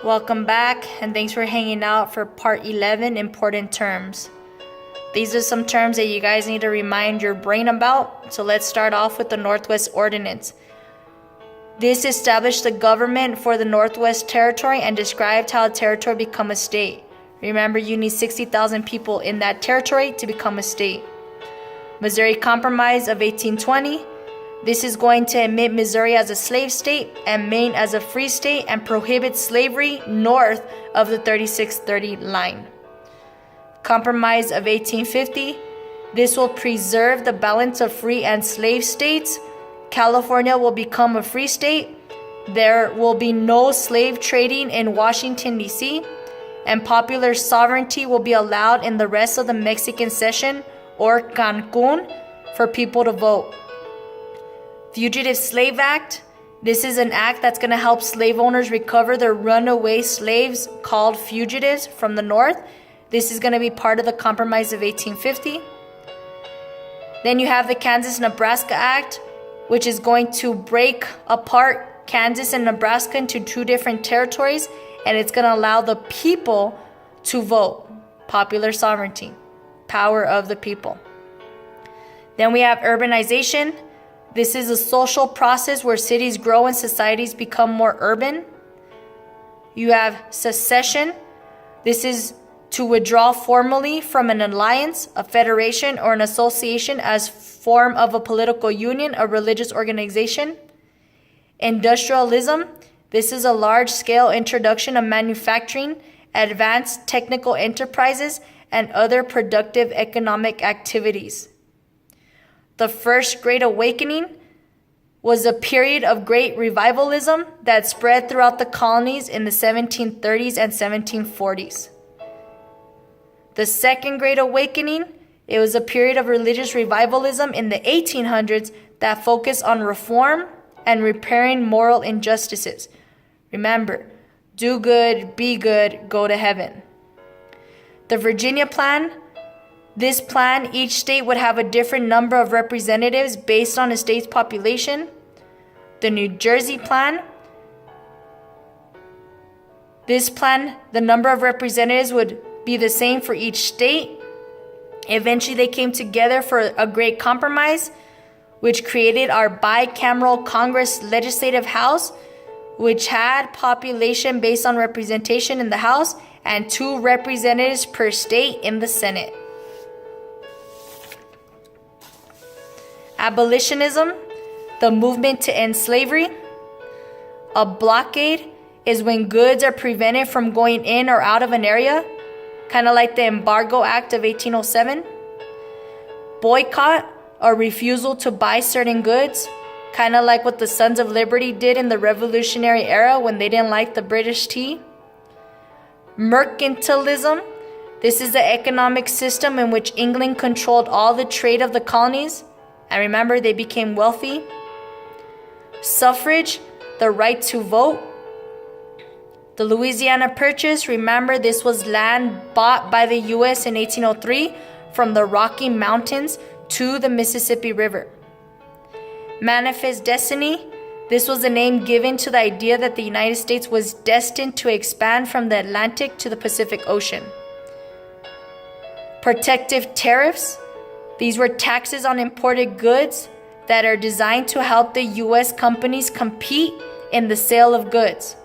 Welcome back, and thanks for hanging out for part 11, important terms. These are some terms that you guys need to remind your brain about. So let's start off with the Northwest Ordinance. This established the government for the Northwest Territory and described how a territory become a state. Remember, you need 60,000 people in that territory to become a state. Missouri Compromise of 1820. This is going to admit Missouri as a slave state and Maine as a free state and prohibit slavery north of the 3630 line. Compromise of 1850. This will preserve the balance of free and slave states. California will become a free state. There will be no slave trading in Washington, D.C., and popular sovereignty will be allowed in the rest of the Mexican Cession or Cancun for people to vote. Fugitive Slave Act. This is an act that's going to help slave owners recover their runaway slaves called fugitives from the North. This is going to be part of the Compromise of 1850. Then you have the Kansas-Nebraska Act, which is going to break apart Kansas and Nebraska into two different territories, and it's going to allow the people to vote. Popular sovereignty, power of the people. Then we have urbanization. This is a social process where cities grow and societies become more urban. You have secession. This is to withdraw formally from an alliance, a federation, or an association as form of a political union, a religious organization. Industrialism. This is a large-scale introduction of manufacturing, advanced technical enterprises, and other productive economic activities. The First Great Awakening was a period of great revivalism that spread throughout the colonies in the 1730s and 1740s. The Second Great Awakening, it was a period of religious revivalism in the 1800s that focused on reform and repairing moral injustices. Remember, do good, be good, go to heaven. The Virginia Plan. This plan, each state would have a different number of representatives based on a state's population. The New Jersey Plan. This plan, the number of representatives would be the same for each state. Eventually, they came together for a great compromise, which created our bicameral Congress Legislative House, which had population based on representation in the House and 2 representatives per state in the Senate. Abolitionism, the movement to end slavery. A blockade is when goods are prevented from going in or out of an area, kind of like the Embargo Act of 1807. Boycott, or refusal to buy certain goods, kind of like what the Sons of Liberty did in the Revolutionary era when they didn't like the British tea. Mercantilism, this is the economic system in which England controlled all the trade of the colonies. And remember, they became wealthy. Suffrage, the right to vote. The Louisiana Purchase, remember, this was land bought by the U.S. in 1803 from the Rocky Mountains to the Mississippi River. Manifest Destiny, this was the name given to the idea that the United States was destined to expand from the Atlantic to the Pacific Ocean. Protective tariffs. These were taxes on imported goods that are designed to help the U.S. companies compete in the sale of goods.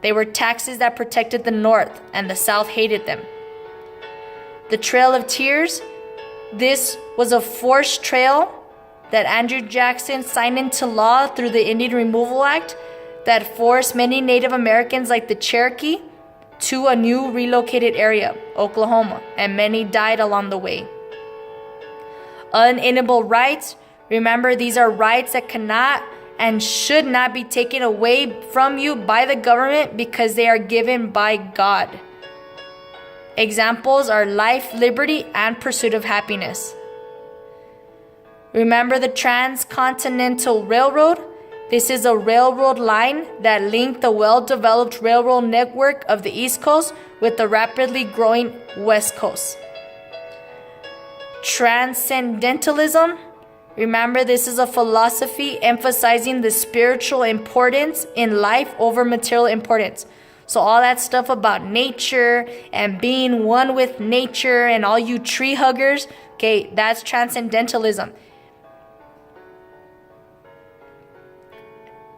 They were taxes that protected the North, and the South hated them. The Trail of Tears. This was a forced trail that Andrew Jackson signed into law through the Indian Removal Act that forced many Native Americans like the Cherokee to a new relocated area, Oklahoma, and many died along the way. Unalienable rights. Remember, these are rights that cannot and should not be taken away from you by the government because they are given by God. Examples are life, liberty, and pursuit of happiness. Remember the Transcontinental Railroad? This is a railroad line that linked the well-developed railroad network of the East Coast with the rapidly growing West Coast. Transcendentalism. Remember, this is a philosophy emphasizing the spiritual importance in life over material importance. So all that stuff about nature and being one with nature and all you tree huggers, okay, that's transcendentalism.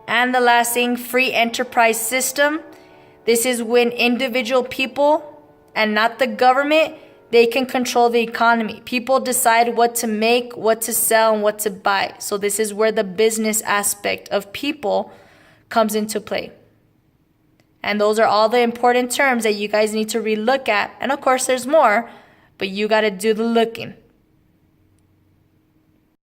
And the last thing, free enterprise system. This is when individual people and not the government, they can control the economy. People decide what to make, what to sell, and what to buy. So this is where the business aspect of people comes into play. And those are all the important terms that you guys need to relook at. And of course, there's more, but you got to do the looking.